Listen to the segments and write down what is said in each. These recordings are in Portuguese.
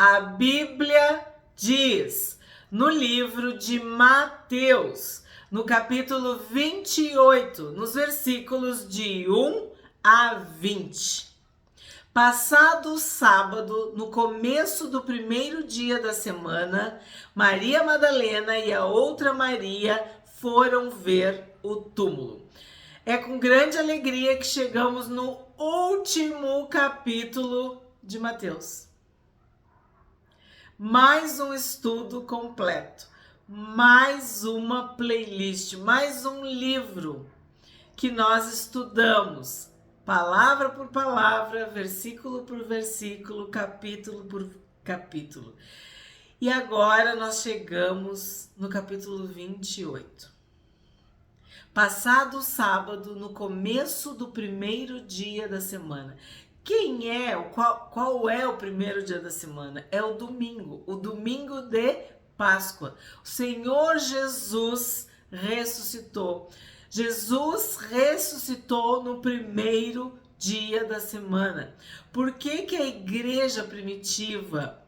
A Bíblia diz, no livro de Mateus, no capítulo 28, nos versículos de 1 a 20. Passado o sábado, no começo do primeiro dia da semana, Maria Madalena e a outra Maria foram ver o túmulo. É com grande alegria que chegamos no último capítulo de Mateus. Mais um estudo completo, mais uma playlist, mais um livro que nós estudamos, palavra por palavra, versículo por versículo, capítulo por capítulo. E agora nós chegamos no capítulo 28. Passado o sábado, no começo do primeiro dia da semana. Qual é o primeiro dia da semana? É o domingo de Páscoa. O Senhor Jesus ressuscitou. Jesus ressuscitou no primeiro dia da semana. Por que a igreja primitiva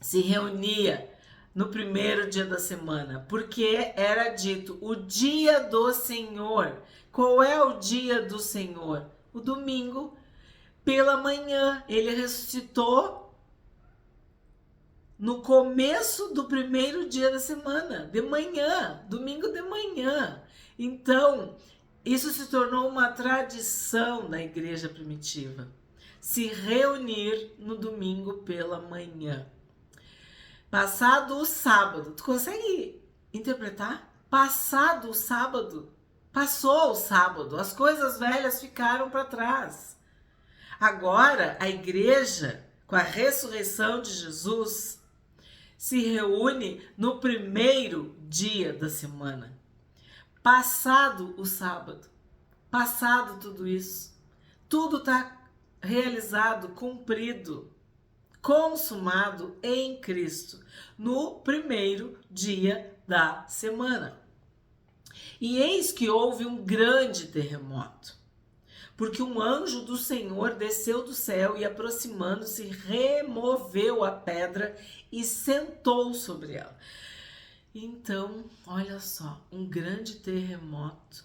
se reunia no primeiro dia da semana? Porque era dito o dia do Senhor. Qual é o dia do Senhor? O domingo. Pela manhã, ele ressuscitou no começo do primeiro dia da semana, de manhã, domingo de manhã. Então, isso se tornou uma tradição da igreja primitiva, se reunir no domingo pela manhã. Passado o sábado, tu consegue interpretar? Passado o sábado, passou o sábado, as coisas velhas ficaram para trás. Agora, a igreja, com a ressurreição de Jesus, se reúne no primeiro dia da semana. Passado o sábado, passado tudo isso, tudo está realizado, cumprido, consumado em Cristo, no primeiro dia da semana. E eis que houve um grande terremoto, porque um anjo do Senhor desceu do céu e, aproximando-se, removeu a pedra e sentou sobre ela. Então, olha só, um grande terremoto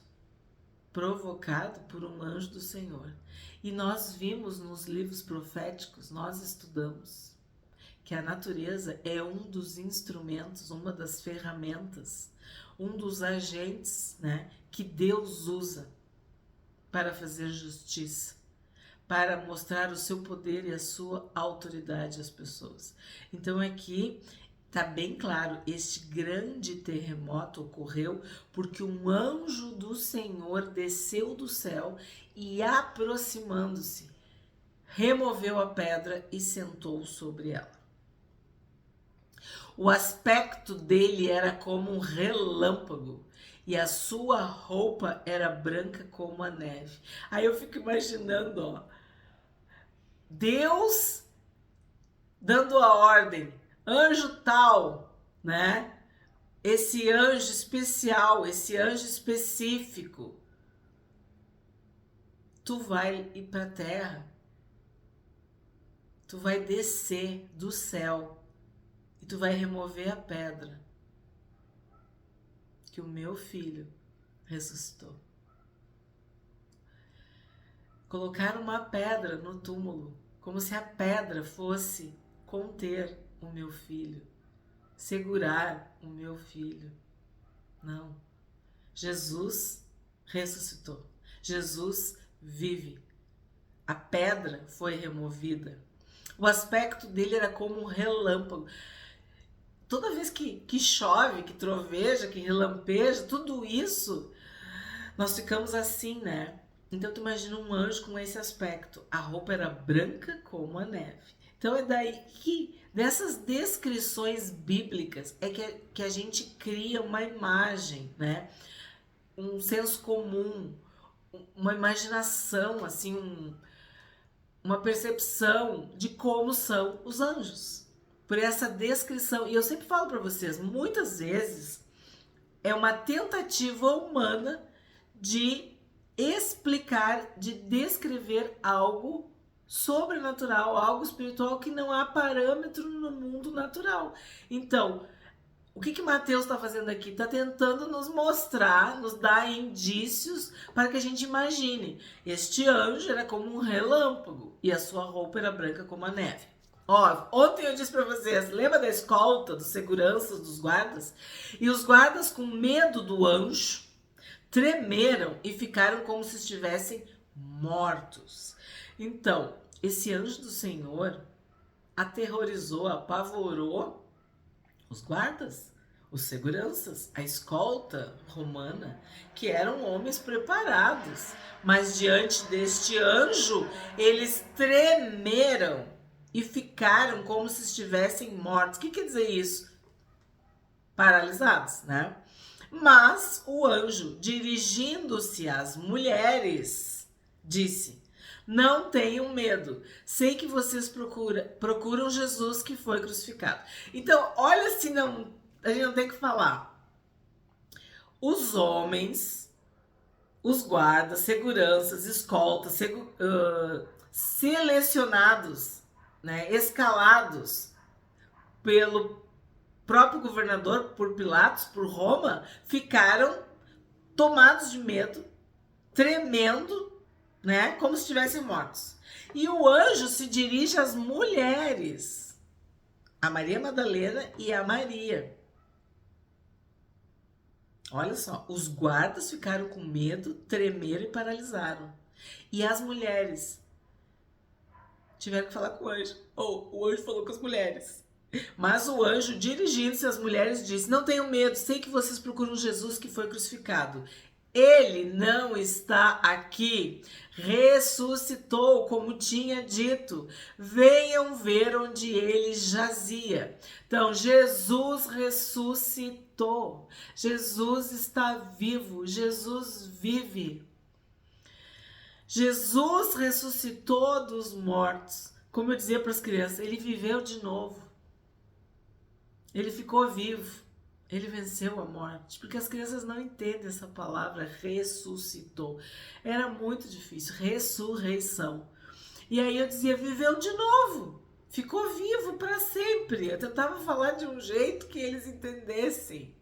provocado por um anjo do Senhor. E nós vimos nos livros proféticos, nós estudamos, que a natureza é um dos instrumentos, uma das ferramentas, um dos agentes, né, que Deus usa para fazer justiça, para mostrar o seu poder e a sua autoridade às pessoas. Então aqui está bem claro, este grande terremoto ocorreu porque um anjo do Senhor desceu do céu e, aproximando-se, removeu a pedra e sentou sobre ela. O aspecto dele era como um relâmpago e a sua roupa era branca como a neve. Aí eu fico imaginando, ó, Deus dando a ordem, anjo tal, né? Esse anjo especial, esse anjo específico, tu vai ir para a terra, tu vai descer do céu e tu vai remover a pedra que o meu filho ressuscitou. Colocar uma pedra no túmulo, como se a pedra fosse conter o meu filho, segurar o meu filho. Não. Jesus ressuscitou. Jesus vive. A pedra foi removida. O aspecto dele era como um relâmpago. Toda vez que chove, que troveja, que relampeja, tudo isso, nós ficamos assim, né? Então tu imagina um anjo com esse aspecto. A roupa era branca como a neve. Então é daí que, dessas descrições bíblicas, é que a gente cria uma imagem, né? Um senso comum, uma imaginação, assim, uma percepção de como são os anjos. Por essa descrição. E eu sempre falo para vocês, muitas vezes é uma tentativa humana de explicar, de descrever algo sobrenatural, algo espiritual que não há parâmetro no mundo natural. Então, o que Mateus está fazendo aqui? Está tentando nos mostrar, nos dar indícios para que a gente imagine. Este anjo era como um relâmpago e a sua roupa era branca como a neve. Ó, ontem eu disse para vocês, lembra da escolta, dos seguranças, dos guardas? E os guardas, com medo do anjo, tremeram e ficaram como se estivessem mortos. Então, esse anjo do Senhor aterrorizou, apavorou os guardas, os seguranças, a escolta romana, que eram homens preparados. Mas diante deste anjo, eles tremeram e ficaram como se estivessem mortos. O que quer dizer isso? Paralisados, né? Mas o anjo, dirigindo-se às mulheres, disse: não tenham medo, sei que vocês procuram Jesus que foi crucificado. Então, olha se não, a gente não tem que falar. Os homens, os guardas, seguranças, escoltas, selecionados, né, escalados pelo próprio governador, por Pilatos, por Roma, ficaram tomados de medo, tremendo, né, como se estivessem mortos. E o anjo se dirige às mulheres, a Maria Madalena e a Maria. Olha só, os guardas ficaram com medo, tremeram e paralisaram. E as mulheres tiveram que falar com o anjo. O anjo falou com as mulheres. Mas o anjo, dirigindo-se às mulheres, disse: não tenham medo, sei que vocês procuram Jesus que foi crucificado. Ele não está aqui, ressuscitou, como tinha dito. Venham ver onde ele jazia. Então, Jesus ressuscitou. Jesus está vivo. Jesus vive. Jesus ressuscitou dos mortos. Como eu dizia para as crianças, ele viveu de novo. Ele ficou vivo. Ele venceu a morte. Porque as crianças não entendem essa palavra ressuscitou. Era muito difícil. Ressurreição. E aí eu dizia, viveu de novo. Ficou vivo para sempre. Eu tentava falar de um jeito que eles entendessem.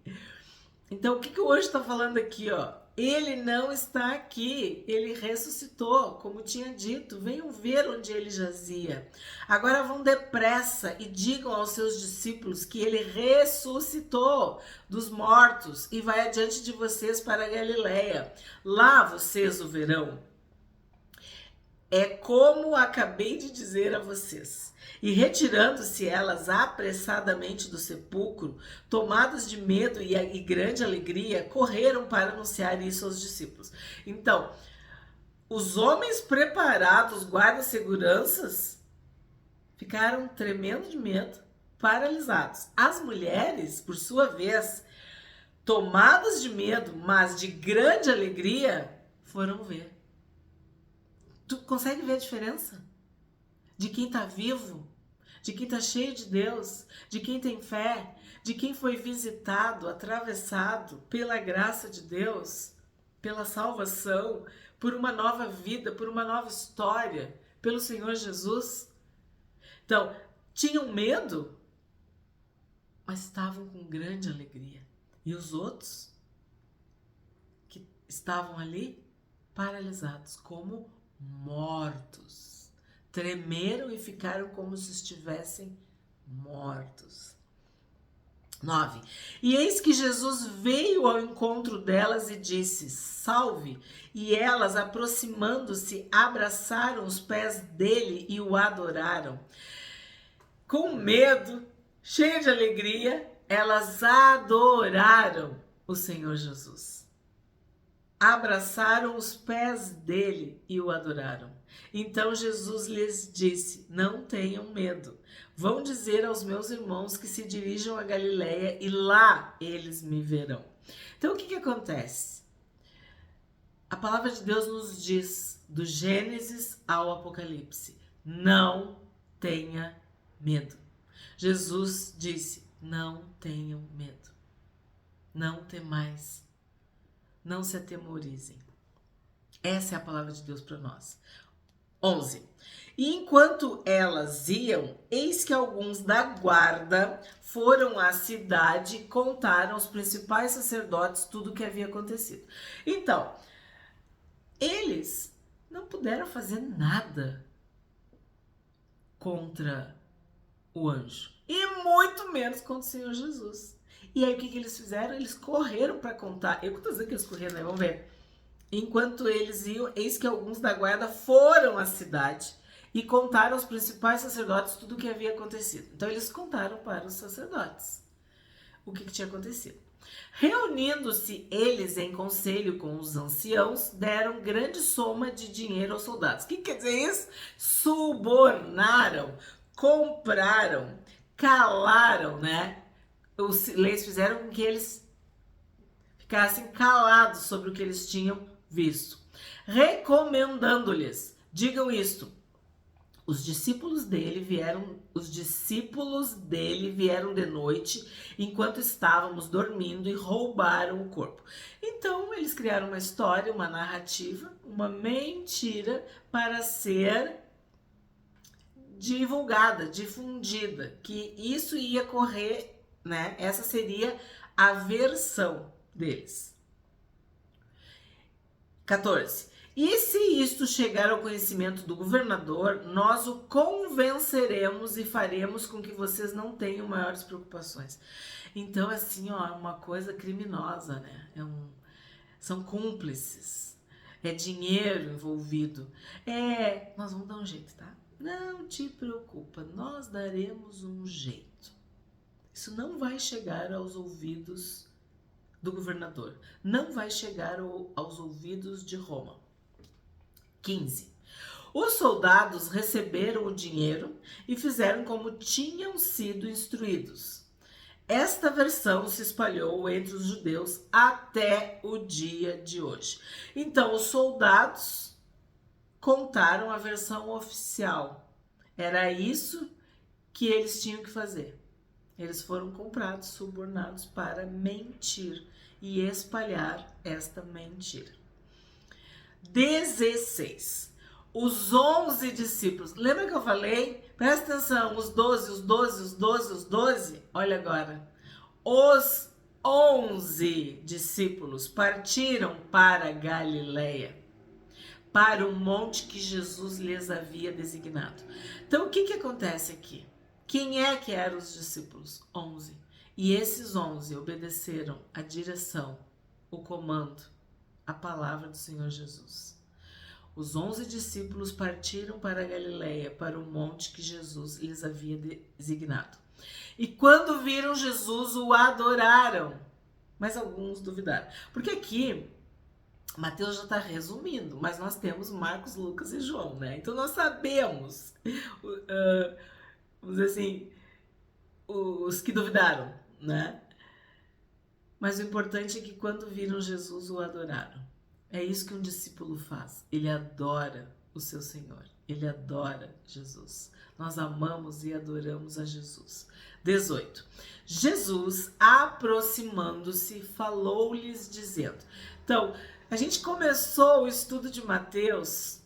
Então, o que o anjo está falando aqui, ó? Ele não está aqui, ele ressuscitou, como tinha dito. Venham ver onde ele jazia. Agora vão depressa e digam aos seus discípulos que ele ressuscitou dos mortos e vai adiante de vocês para a Galileia. Lá vocês o verão. É como acabei de dizer a vocês. E retirando-se elas apressadamente do sepulcro, tomadas de medo e grande alegria, correram para anunciar isso aos discípulos. Então, os homens preparados, guardas, seguranças, ficaram tremendo de medo, paralisados. As mulheres, por sua vez, tomadas de medo, mas de grande alegria, foram ver. Tu consegue ver a diferença? De quem está vivo, de quem está cheio de Deus, de quem tem fé, de quem foi visitado, atravessado pela graça de Deus, pela salvação, por uma nova vida, por uma nova história, pelo Senhor Jesus. Então, tinham medo, mas estavam com grande alegria. E os outros que estavam ali, paralisados, como mortos. Tremeram e ficaram como se estivessem mortos. 9. E eis que Jesus veio ao encontro delas e disse: salve! E elas, aproximando-se, abraçaram os pés dele e o adoraram. Com medo, cheia de alegria, elas adoraram o Senhor Jesus. Abraçaram os pés dele e o adoraram. Então Jesus lhes disse: não tenham medo. Vão dizer aos meus irmãos que se dirijam a Galileia e lá eles me verão. Então o que acontece? A palavra de Deus nos diz, do Gênesis ao Apocalipse: não tenha medo. Jesus disse: não tenham medo. Não temais. Não se atemorizem. Essa é a palavra de Deus para nós. 11. E enquanto elas iam, eis que alguns da guarda foram à cidade e contaram aos principais sacerdotes tudo o que havia acontecido. Então, eles não puderam fazer nada contra o anjo, e muito menos contra o Senhor Jesus. E aí o que eles fizeram? Eles correram para contar. Eu estou dizendo que eles correram, né? Vamos ver. Enquanto eles iam, eis que alguns da guarda foram à cidade e contaram aos principais sacerdotes tudo o que havia acontecido. Então eles contaram para os sacerdotes o que tinha acontecido. Reunindo-se eles em conselho com os anciãos, deram grande soma de dinheiro aos soldados. O que quer dizer isso? Subornaram, compraram, calaram, né? Os leis fizeram com que eles ficassem calados sobre o que eles tinham visto, recomendando-lhes: digam isto. Os discípulos dele vieram de noite, enquanto estávamos dormindo, e roubaram o corpo. Então eles criaram uma história, uma narrativa, uma mentira para ser divulgada, difundida, que isso ia correr, né? Essa seria a versão deles. 14. E se isto chegar ao conhecimento do governador, nós o convenceremos e faremos com que vocês não tenham maiores preocupações. Então, assim, ó, uma coisa criminosa, né? São cúmplices. É dinheiro envolvido. Nós vamos dar um jeito, tá? Não te preocupa, nós daremos um jeito. Isso não vai chegar aos ouvidos do governador. Não vai chegar aos ouvidos de Roma. 15. Os soldados receberam o dinheiro e fizeram como tinham sido instruídos. Esta versão se espalhou entre os judeus até o dia de hoje. Então, os soldados contaram a versão oficial. Era isso que eles tinham que fazer. Eles foram comprados, subornados para mentir e espalhar esta mentira. 16. Os 11 discípulos. Lembra que eu falei? Presta atenção. Os 12. Olha agora. Os 11 discípulos partiram para Galileia, para o monte que Jesus lhes havia designado. Então, o que acontece aqui? Quem é que eram os discípulos? 11. E esses 11 obedeceram a direção, o comando, a palavra do Senhor Jesus. Os 11 discípulos partiram para a Galileia, para o monte que Jesus lhes havia designado. E quando viram Jesus, o adoraram. Mas alguns duvidaram. Porque aqui, Mateus já está resumindo, mas nós temos Marcos, Lucas e João, né? Então nós sabemos, vamos dizer assim, os que duvidaram, né? Mas o importante é que quando viram Jesus, o adoraram. É isso que um discípulo faz. Ele adora o seu Senhor. Ele adora Jesus. Nós amamos e adoramos a Jesus. 18. Jesus, aproximando-se, falou-lhes dizendo. Então, a gente começou o estudo de Mateus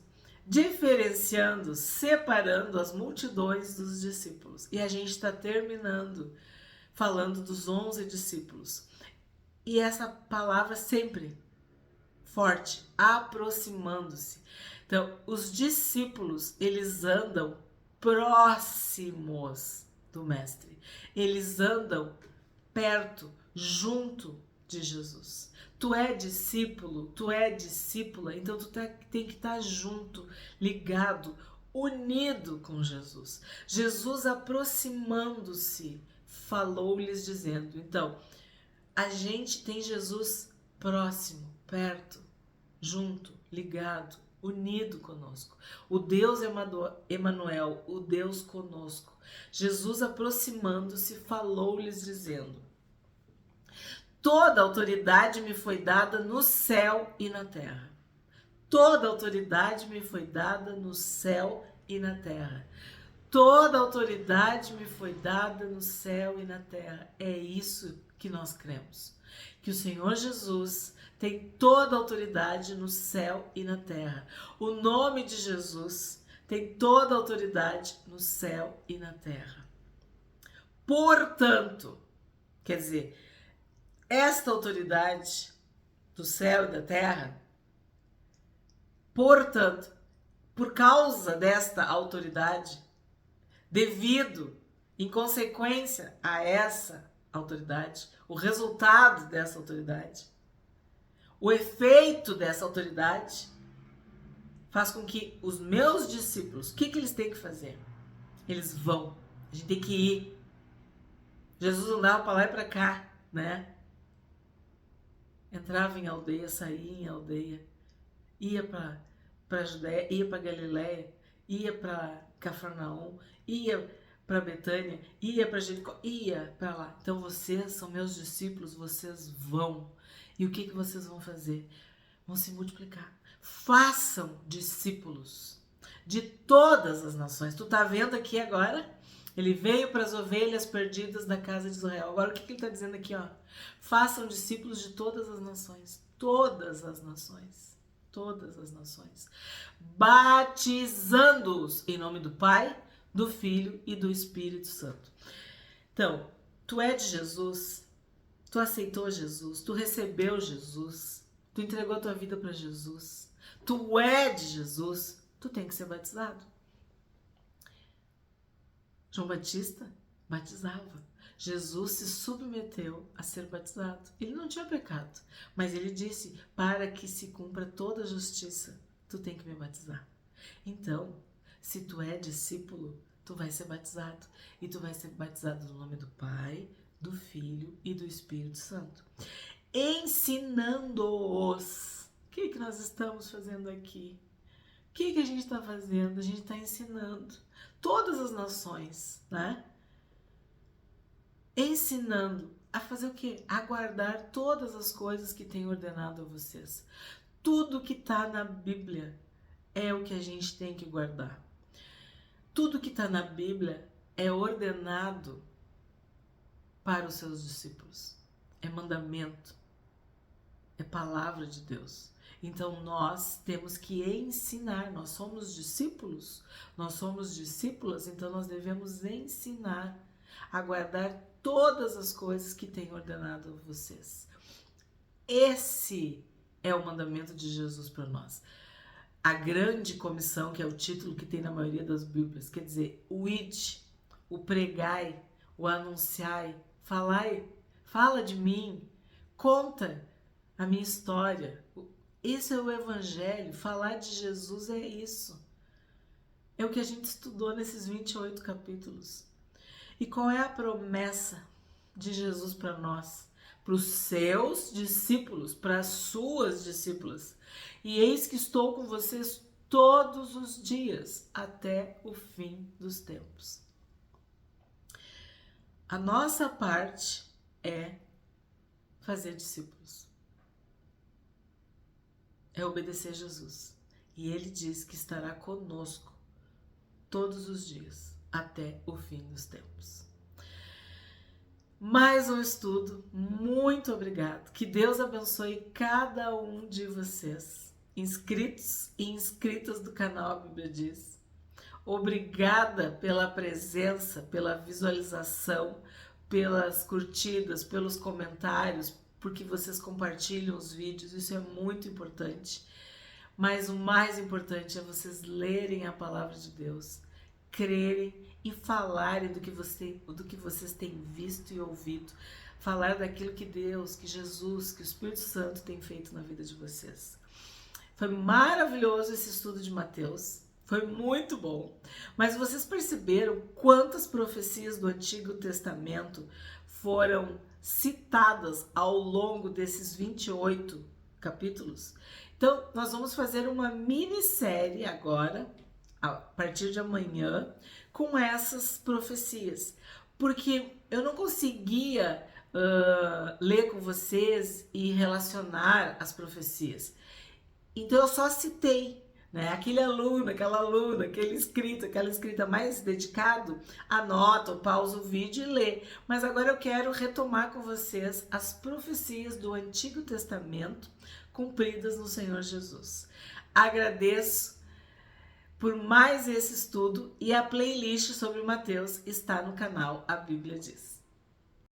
diferenciando, separando as multidões dos discípulos. E a gente está terminando falando dos 11 discípulos. E essa palavra sempre forte, aproximando-se. Então, os discípulos, eles andam próximos do Mestre. Eles andam perto, junto de Jesus. Tu é discípulo, tu é discípula, então tu tem que estar junto, ligado, unido com Jesus. Jesus aproximando-se, falou-lhes dizendo. Então, a gente tem Jesus próximo, perto, junto, ligado, unido conosco. O Deus Emanuel, o Deus conosco. Jesus aproximando-se, falou-lhes dizendo: toda autoridade me foi dada no céu e na terra. Toda autoridade me foi dada no céu e na terra. Toda autoridade me foi dada no céu e na terra. É isso que nós cremos. Que o Senhor Jesus tem toda a autoridade no céu e na terra. O nome de Jesus tem toda a autoridade no céu e na terra. Portanto, quer dizer, esta autoridade do céu e da terra, portanto, por causa desta autoridade, devido, em consequência a essa autoridade, o resultado dessa autoridade, o efeito dessa autoridade, faz com que os meus discípulos, o que eles têm que fazer? Eles vão, a gente tem que ir. Jesus andava para lá e para cá, né? Entrava em aldeia, saía em aldeia, ia para Judéia, ia para Galiléia, ia para Cafarnaum, ia para Betânia, ia para Jericó, ia para lá. Então vocês são meus discípulos, vocês vão. E o que vocês vão fazer? Vão se multiplicar. Façam discípulos de todas as nações. Tu tá vendo aqui agora? Ele veio para as ovelhas perdidas da casa de Israel. Agora o que ele está dizendo aqui? Ó? Façam discípulos de todas as nações. Todas as nações. Todas as nações. Batizando-os em nome do Pai, do Filho e do Espírito Santo. Então, tu é de Jesus, tu aceitou Jesus, tu recebeu Jesus, tu entregou a tua vida para Jesus, tu é de Jesus, tu tem que ser batizado. João Batista batizava. Jesus se submeteu a ser batizado. Ele não tinha pecado, mas ele disse, para que se cumpra toda a justiça, tu tem que me batizar. Então, se tu é discípulo, tu vai ser batizado. E tu vai ser batizado no nome do Pai, do Filho e do Espírito Santo. Ensinando-os. O que nós estamos fazendo aqui? O que a gente está fazendo? A gente está ensinando todas as nações, né? Ensinando a fazer o quê? A guardar todas as coisas que tem ordenado a vocês. Tudo que está na Bíblia é o que a gente tem que guardar. Tudo que está na Bíblia é ordenado para os seus discípulos. É mandamento. É palavra de Deus. Então nós temos que ensinar. Nós somos discípulos. Nós somos discípulas, então nós devemos ensinar a guardar todas as coisas que tem ordenado a vocês. Esse é o mandamento de Jesus para nós. A grande comissão, que é o título que tem na maioria das Bíblias, quer dizer, o ide, o pregai, o anunciai, falai, fala de mim, conta a minha história. Esse é o Evangelho, falar de Jesus é isso. É o que a gente estudou nesses 28 capítulos. E qual é a promessa de Jesus para nós? Para os seus discípulos, para as suas discípulas. E eis que estou com vocês todos os dias, até o fim dos tempos. A nossa parte é fazer discípulos. É obedecer Jesus. E ele diz que estará conosco todos os dias, até o fim dos tempos. Mais um estudo, muito obrigado. Que Deus abençoe cada um de vocês, inscritos e inscritas do canal A Bíblia Diz. Obrigada pela presença, pela visualização, pelas curtidas, pelos comentários, porque vocês compartilham os vídeos, isso é muito importante. Mas o mais importante é vocês lerem a palavra de Deus, crerem e falarem do que vocês têm visto e ouvido. Falar daquilo que Deus, que Jesus, que o Espírito Santo tem feito na vida de vocês. Foi maravilhoso esse estudo de Mateus. Foi muito bom. Mas vocês perceberam quantas profecias do Antigo Testamento foram citadas ao longo desses 28 capítulos? Então, nós vamos fazer uma minissérie agora, a partir de amanhã, com essas profecias. Porque eu não conseguia ler com vocês e relacionar as profecias. Então, eu só citei. Né? Aquele aluno, aquela aluna, aquela escrita mais dedicado, anota ou pausa o vídeo e lê. Mas agora eu quero retomar com vocês as profecias do Antigo Testamento cumpridas no Senhor Jesus. Agradeço por mais esse estudo, e a playlist sobre Mateus está no canal A Bíblia Diz.